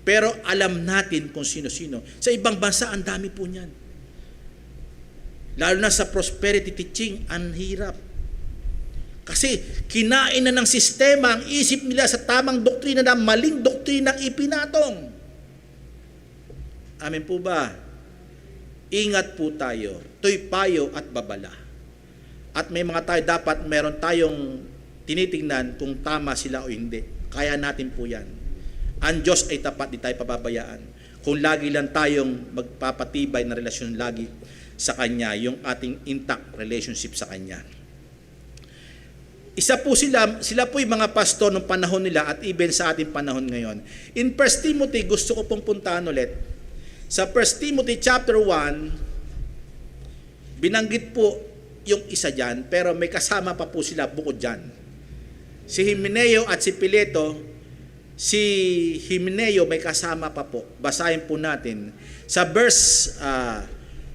Pero alam natin kung sino-sino. Sa ibang bansa, ang dami po niyan. Lalo na sa prosperity teaching, ang hirap. Kasi kinain na ng sistema ang isip nila sa tamang doktrina na maling doktrinang ipinatong. Amen po ba? Ingat po tayo. To'y payo at babala. At may mga tayo dapat meron tayong tinitingnan kung tama sila o hindi. Kaya natin po yan. Ang Diyos ay tapat, di tayo pababayaan. Kung lagi lang tayong magpapatibay na relasyon lagi sa Kanya, yung ating intact relationship sa Kanya. Isa po sila po yung mga pastor ng panahon nila at even sa ating panahon ngayon. In 1 Timothy, gusto ko pong puntahan ulit. Sa 1 Timothy chapter 1, binanggit po yung isa dyan, pero may kasama pa po sila bukod dyan. Si Himeneo at si Pileto, si Himeneo may kasama pa po. Basahin po natin. Sa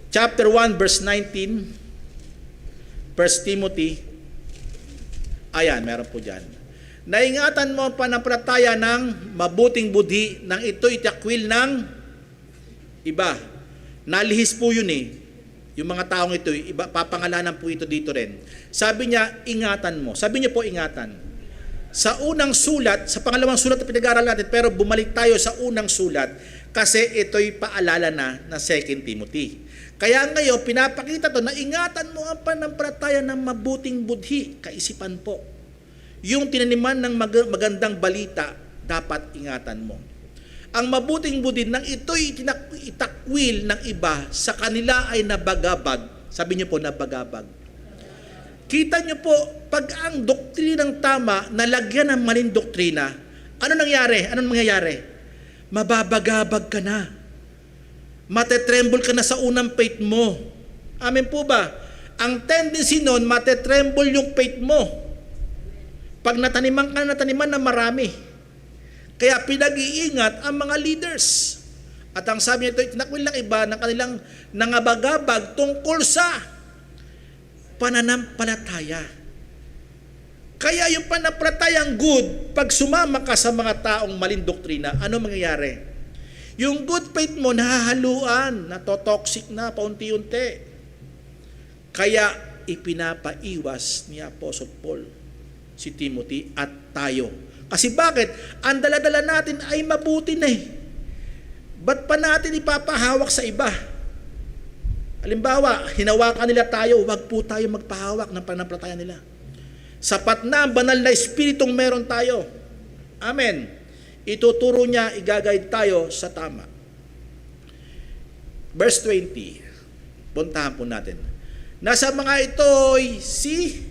chapter 1, verse 19, 1 Timothy, ayan, meron po dyan. Naingatan mo ang pananampalataya ng mabuting budhi nang ito itakwil ng iba. Nalihis po yun eh. Yung mga taong ito, iba, papangalanan po ito dito rin. Sabi niya, ingatan mo. Sabi niya po, ingatan. Sa unang sulat, sa pangalawang sulat na pinag-aaral natin, pero bumalik tayo sa unang sulat kasi ito'y paalala na ng 2 Timothy. Kaya ngayon, pinapakita to na ingatan mo ang pananampalataya ng mabuting budhi, kaisipan po. Yung tinaniman ng magandang balita, dapat ingatan mo. Ang mabuting budhi nang ito'y itakwil ng iba, sa kanila ay nabagabag. Sabi niyo po, nabagabag. Kita niyo po, pag ang doktrinang tama, nalagyan ng maling doktrina, ano nangyari? Anong mangyayari? Mababagabag ka na. Matetremble ka na sa unang faith mo. Amen po ba? Ang tendency nun, matetremble yung faith mo. Pag nataniman ka na marami. Kaya pinag-iingat ang mga leaders. At ang sabi nito, tinakwil ng iba ng kanilang nangabagabag tungkol sa pananampalataya. Kaya yung pananampalatayang good, pag sumama ka sa mga taong maling doktrina, ano mangyayari? Yung good faith mo nahahaluan, natotoxic na paunti-unti. Kaya ipinapaiwas ni Apostle Paul si Timothy at tayo. Kasi bakit? Ang daladala natin ay mabuti na eh. Ba't pa natin ipapahawak sa iba? Halimbawa, hinawakan nila tayo, wag po tayo magpahawak ng pananampalataya nila. Sapat na ang banal na espiritong meron tayo. Amen. Ituturo niya, igagayad tayo sa tama. Verse 20. Puntahan po natin. Nasa mga ito'y si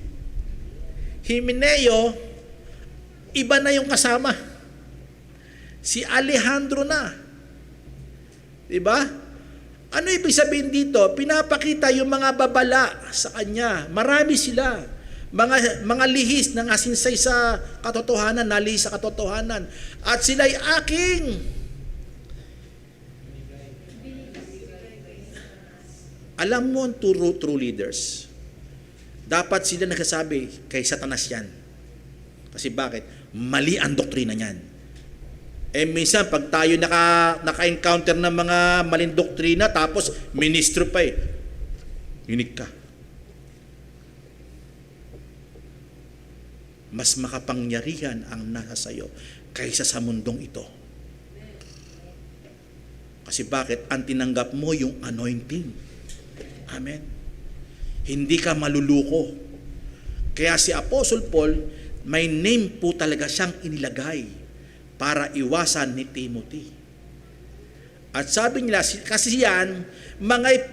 Himeneo, iba na yung kasama. Si Alejandro na. Diba? Ano ibig sabihin dito? Pinapakita yung mga babala sa kanya. Marami sila. Mga lihis ng asinsay sa katotohanan, nalihis sa katotohanan. At sila'y aking alam mo ang true leaders. Dapat sila nagsasabi kay Satanas yan. Kasi bakit? Mali ang doktrina niyan. Eh minsan pag tayo naka-encounter ng mga maling doktrina tapos ministro pa eh. Unique ka. Mas makapangyarihan ang nasa sayo kaysa sa mundong ito. Kasi bakit? Ang tinanggap mo yung anointing. Amen. Hindi ka maluluko. Kaya si Apostle Paul, may name po talaga siyang inilagay para iwasan ni Timothy. At sabi nila, kasi yan,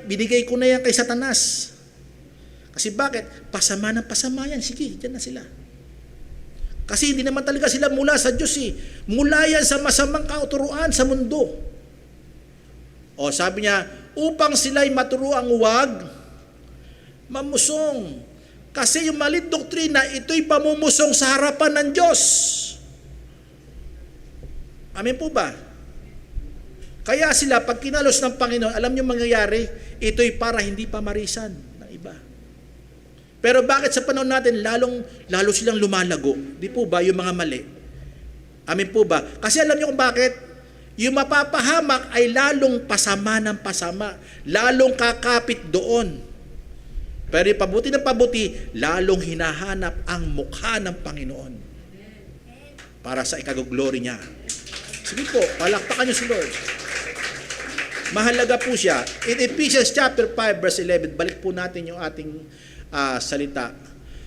binigay ko na yan kay Satanas. Kasi bakit? Pasama ng pasama yan. Sige, dyan na sila. Kasi hindi naman talaga sila mula sa Diyos eh. Mula yan sa masamang kauturuan sa mundo. O sabi niya, upang sila'y maturuang huwag mamusong. Kasi yung maling doktrina, ito'y pamumusong sa harapan ng Diyos. Amen po ba? Kaya sila, pag kinalos ng Panginoon, alam niyo mangyayari, ito'y para hindi pa marisan ng iba. Pero bakit sa panahon natin, lalo silang lumalago? Di po ba yung mga mali? Amen po ba? Kasi alam niyo kung bakit? Yung mapapahamak ay lalong pasama ng pasama. Lalong kakapit doon. Pero yung pabuti ng pabuti, lalong hinahanap ang mukha ng Panginoon. Para sa ikaguglory niya. Sige po, palakpakan niyo si Lord. Mahalaga po siya. In Ephesians chapter 5 verse 11, balik po natin yung ating salita.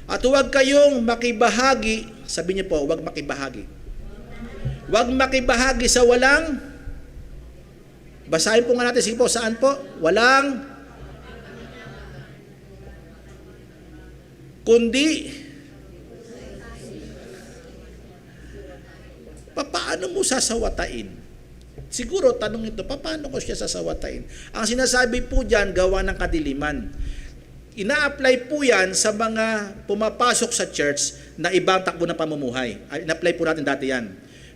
At huwag kayong makibahagi, sabi niyo po, huwag makibahagi. Huwag makibahagi sa walang, basahin po nga natin, sige po, saan po? Walang, kundi, paano mo sasawatain? Siguro, tanong ito, paano ko siya sasawatain? Ang sinasabi po dyan, gawa ng kadiliman. Ina-apply po yan sa mga pumapasok sa church na ibang takbo ng pamumuhay. Ina-apply po natin dati yan.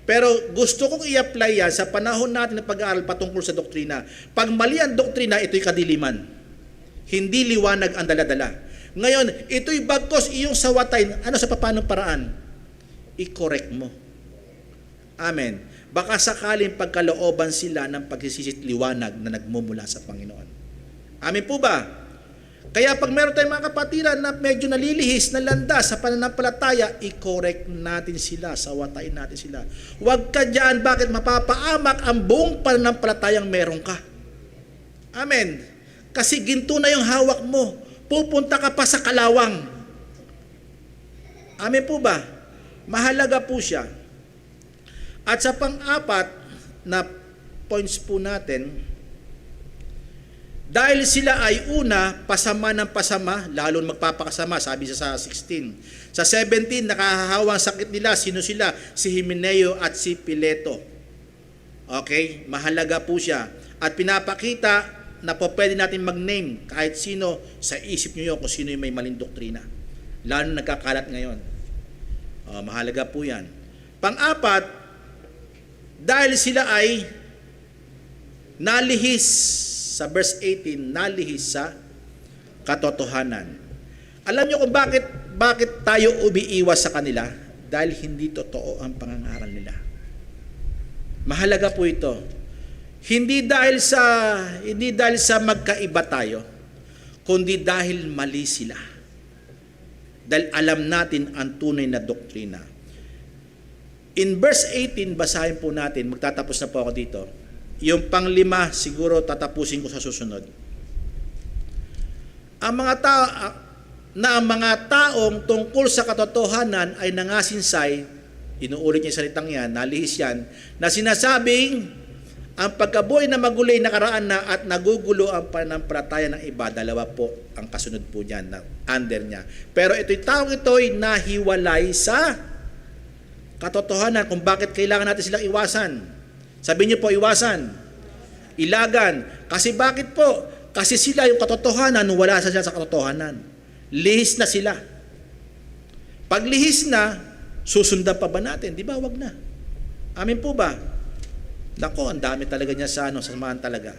Pero gusto kong i-apply yan sa panahon natin na pag-aaral patungkol sa doktrina. Pag mali ang doktrina, ito'y kadiliman. Hindi liwanag ang daladala. Ngayon, ito'y bagkos iyong sawatain. Ano sa papanong paraan? I-correct mo. Amen. Baka sakaling pagkalooban sila ng pagsisisit liwanag na nagmumula sa Panginoon. Amin po ba? Kaya pag meron tayong mga kapatiran na medyo nalilihis na landas sa pananampalataya, i-correct natin sila, sawatain natin sila. Huwag ka dyan, bakit mapapaamak ang buong pananampalatayang meron ka. Amen. Kasi ginto na yung hawak mo. Pupunta ka pa sa kalawang. Amen po ba? Mahalaga po siya. At sa pang-apat na points po natin, dahil sila ay una, pasama ng pasama, lalo magpapakasama, sabi sa 16. Sa 17, nakahahawang sakit nila, sino sila? Si Himeneo at si Pileto. Okay? Mahalaga po siya. At pinapakita na po pwede natin mag-name kahit sino sa isip nyo yun kung sino yung may maling doktrina. Lalo nagkakalat ngayon. Mahalaga po yan. Pang-apat, dahil sila ay nalihis sa verse 18, nalihis sa katotohanan. Alam niyo kung bakit tayo umiiwas sa kanila? Dahil hindi totoo ang pangangaral nila. Mahalaga po ito. Hindi dahil sa magkaiba tayo, kundi dahil mali sila. Dahil alam natin ang tunay na doktrina. In verse 18, basahin po natin, magtatapos na po ako dito. Yung pang-5, siguro tatapusin ko sa susunod. Ang mga taong tungkol sa katotohanan ay nangasinsay, inuulit niya yung salitang yan, nalihis yan, na sinasabing ang pagkabuhay na magulay nakaraan na at nagugulo ang pananampalataya ng iba, dalawa po ang kasunod po niyan, na under niya. Pero ito'y taong ito'y nahiwalay sa katotohanan kung bakit kailangan natin silang iwasan. Sabi niyo po, iwasan. Ilagan. Kasi bakit po? Kasi sila yung katotohanan, wala sila sa katotohanan. Lihis na sila. Pag lihis na, susundan pa ba natin? Di ba? Wag na. Amin po ba? Nako, ang dami talaga niya sa samahan talaga.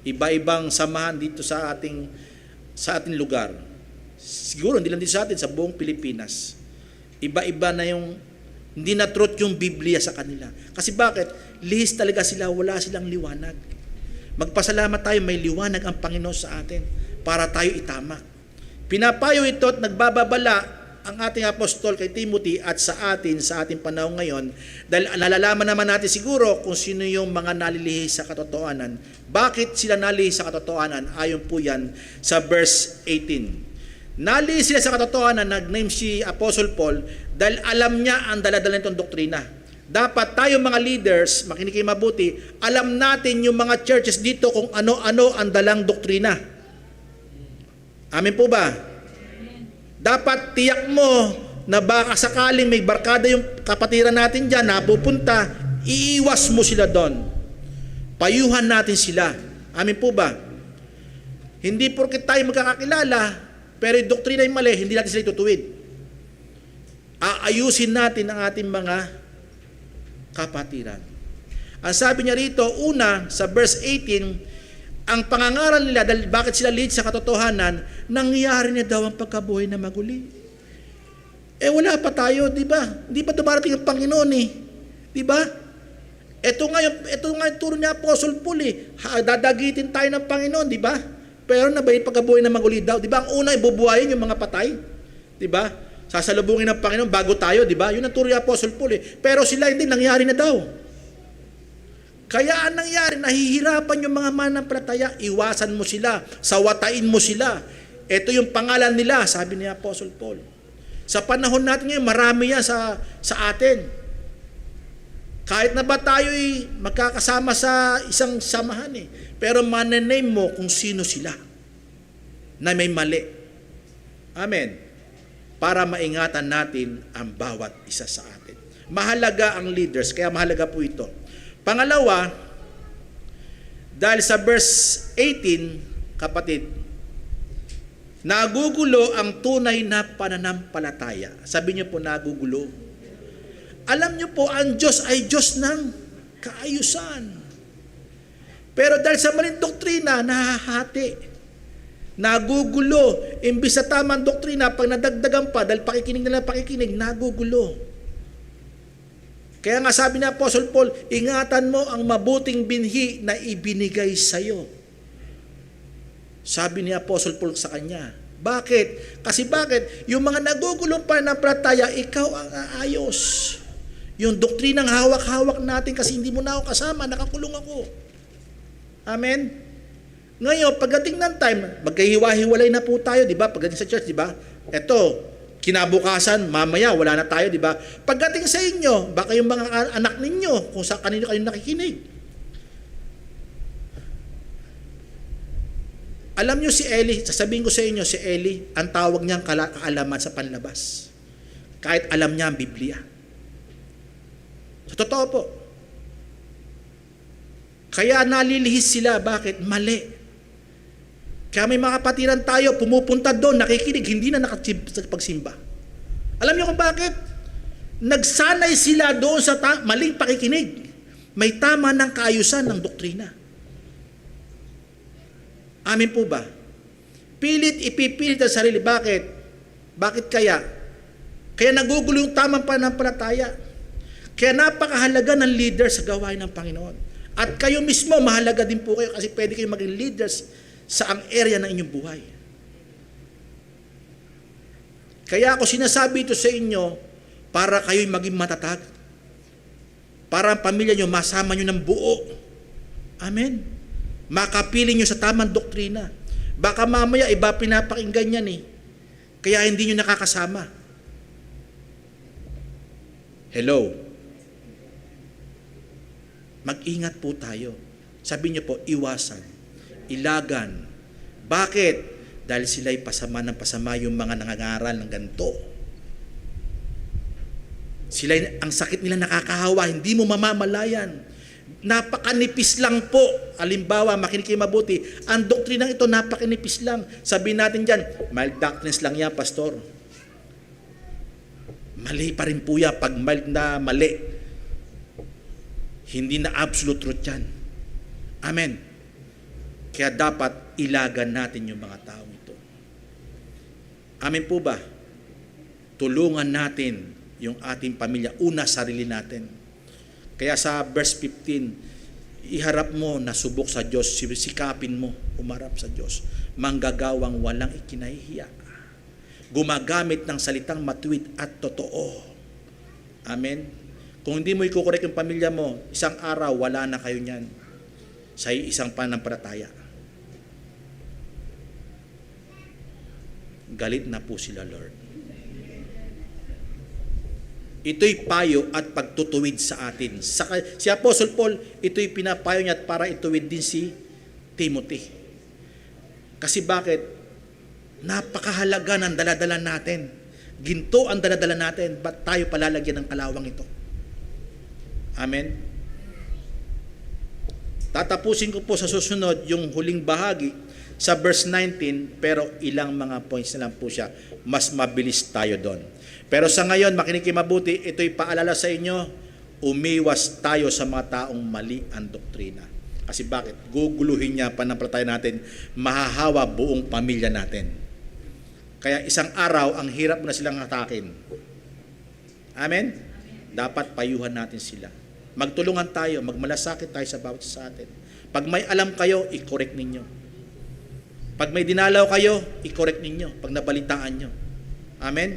Iba-ibang samahan dito sa ating lugar. Siguro hindi lang dito sa atin, sa buong Pilipinas. Iba-iba na yung hindi na truth yung Biblia sa kanila. Kasi bakit? Lihis talaga sila, wala silang liwanag. Magpasalamat tayo, may liwanag ang Panginoon sa atin para tayo itama. Pinapayo ito at nagbababala ang ating apostol kay Timothy at sa ating panahon ngayon, dahil nalalaman naman natin siguro kung sino yung mga nalilihis sa katotohanan. Bakit sila nalilihis sa katotohanan? Ayon po yan sa verse 18. Nalihis sila sa katotohanan, nag-name si Apostle Paul dahil alam niya ang daladala nitong doktrina. Dapat tayo mga leaders, makinig kayo mabuti, alam natin yung mga churches dito kung ano-ano ang dalang doktrina. Amin po ba? Dapat tiyak mo na baka sakaling may barkada yung kapatiran natin dyan, napupunta, iiwas mo sila doon. Payuhan natin sila. Amin po ba? Hindi porket tayo magkakakilala, pero yung doktrina yung mali, hindi natin sila itutuwid. Aayusin natin ang ating mga kapatiran. Ang sabi niya rito, una, sa verse 18, ang pangangaral nila, dahil bakit sila lead sa katotohanan, nangyari na daw ang pagkabuhay na maguli. Wala pa tayo, di ba? Di ba dumarating ang Panginoon eh? Di ba? Ito nga yung turo niya Apostle Paul eh. Dadagitin tayo ng Panginoon, di ba? Pero nabayit pagkabuhay na maguli daw. Di ba? Ang una, ibubuhayin yung mga patay. Di ba? Sasalubungin ng Panginoon bago tayo, di ba? Yun ang turo ni Apostle Paul eh. Pero sila hindi, nangyari na daw. Kaya ang nangyari, nahihirapan yung mga mananampalataya, iwasan mo sila, sawatain mo sila. Ito yung pangalan nila, sabi ni Apostle Paul. Sa panahon natin ngayon, marami yan sa atin. Kahit na ba tayo'y magkakasama sa isang samahan pero mananame mo kung sino sila na may mali. Amen. Para maingatan natin ang bawat isa sa atin. Mahalaga ang leaders, kaya mahalaga po ito. Pangalawa, dahil sa verse 18, kapatid, nagugulo ang tunay na pananampalataya. Sabi niyo po, nagugulo. Alam niyo po, ang Diyos ay Diyos ng kaayusan. Pero dahil sa maling doktrina, nahahati. Nagugulo. Imbis sa tamang doktrina, pag nadagdagan pa, dahil pakikinig nila pakikinig, nagugulo. Kaya nga sabi ni Apostle Paul, ingatan mo ang mabuting binhi na ibinigay sa iyo. Sabi ni Apostle Paul sa kanya. Bakit? Kasi bakit? Yung mga nagugulong pananampalataya, ikaw ang aayos. Yung doktrinang hawak-hawak natin kasi hindi mo na ako kasama, nakakulong ako. Amen? Ngayon, pagdating ng time, magkahiwa-hiwalay na po tayo, di ba? Pagdating sa church, di ba? Eto, kinabukasan, mamaya, wala na tayo, di ba? Pagdating sa inyo, baka yung mga anak ninyo, kung sa kanino kayo nakikinig. Alam nyo si Eli, sasabihin ko sa inyo, si Eli, ang tawag niyang kaalaman sa panlabas. Kahit alam niya ang Biblia. Sa totoo po. Kaya nalilihis sila, bakit? Mali. Kaya may mga kapatiran tayo, pumupunta doon, nakikinig, hindi na nakapagsimba. Alam niyo kung bakit? Nagsanay sila doon sa maling pakikinig. May tama ng kaayusan ng doktrina. Amin po ba? Ipipilit ang sarili. Bakit? Bakit kaya? Kaya nagugulo yung tamang pananampalataya. Kaya napakahalaga ng leader sa gawain ng Panginoon. At kayo mismo, mahalaga din po kayo kasi pwede kayo maging leaders sa ang area ng inyong buhay. Kaya ako sinasabi ito sa inyo para kayo'y maging matatag. Para ang pamilya nyo, masama nyo ng buo. Amen. Makapili nyo sa tamang doktrina. Baka mamaya iba pinapakinggan yan kaya hindi nyo nakakasama. Hello. Mag-ingat po tayo. Sabi niyo po, iwasan, ilagan. Bakit? Dahil sila'y pasama ng pasama yung mga nangangaral ng ganito. Sila'y, ang sakit nila nakakahawa, hindi mo mamamalayan. Napakanipis lang po. Halimbawa, makinig kayo mabuti. Ang doktrinang ito, napakanipis lang. Sabihin natin dyan, mild doctrines lang yan, pastor. Mali pa rin po yan pag mild na mali. Hindi na absolute truth yan. Amen. Kaya dapat ilagan natin yung mga taong ito. Amen po ba? Tulungan natin yung ating pamilya. Una, sarili natin. Kaya sa verse 15, iharap mo na subok sa Diyos, sikapin mo, umarap sa Diyos. Manggagawang walang ikinahihiya. Gumagamit ng salitang matuwid at totoo. Amen. Kung hindi mo ikukorek yung pamilya mo, isang araw, wala na kayo niyan sa isang pananampalataya. Galit na po sila, Lord. Ito'y payo at pagtutuwid sa atin. Si Apostle Paul, ito'y pinapayo niya at para ituwid din si Timothy. Kasi bakit? Napakahalaga ng daladala natin. Ginto ang daladala natin. Ba't tayo palalagyan ng kalawang ito? Amen. Tatapusin ko po sa susunod yung huling bahagi sa verse 19, pero ilang mga points na lang po siya. Mas mabilis tayo doon. Pero sa ngayon, makinig kayo mabuti, ito'y paalala sa inyo, umiwas tayo sa mga taong mali ang doktrina. Kasi bakit? Guguluhin niya pananampalataya natin, mahahawa buong pamilya natin. Kaya isang araw, ang hirap na silang hatakin. Amen? Dapat payuhan natin sila. Magtulungan tayo, magmalasakit tayo sa bawat sa atin. Pag may alam kayo, i-correct ninyo. Pag may dinalaw kayo, i-correct ninyo. Pag nabalitaan nyo. Amen?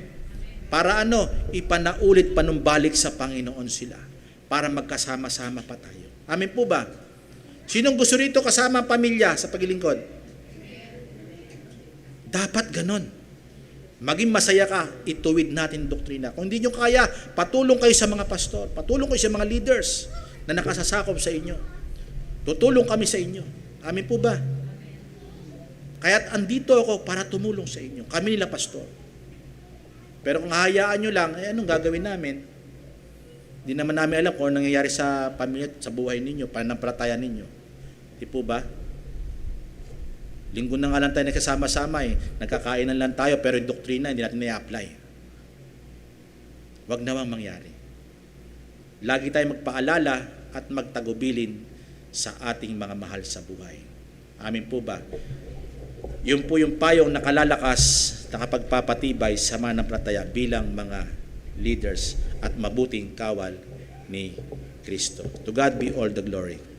Para ano? Ipanaulit panumbalik sa Panginoon sila. Para magkasama-sama pa tayo. Amin po ba? Sinong gusto rito kasama ang pamilya sa paglilingkod? Dapat ganon. Maging masaya ka, ituwid natin ang doktrina. Kung hindi nyo kaya, patulong kayo sa mga pastor, patulong kayo sa mga leaders na nakasasakop sa inyo. Tutulong kami sa inyo. Amin po ba? Kaya't andito ako para tumulong sa inyo. Kami nila pastor. Pero kung hayaan nyo lang, anong gagawin namin? Hindi naman namin alam kung ano nangyayari sa pamilya, sa buhay ninyo, pananampalataya ninyo. Di po ba? Linggo na nga lang tayo nagkasama-sama Nagkakainan lang tayo pero yung doktrina hindi natin na-apply. Huwag namang mangyari. Lagi tayo magpaalala at magtagubilin sa ating mga mahal sa buhay. Amin po ba? Yun po yung payong nakalalakas, nakapagpapatibay sa mananampalataya bilang mga leaders at mabuting kawal ni Kristo. To God be all the glory.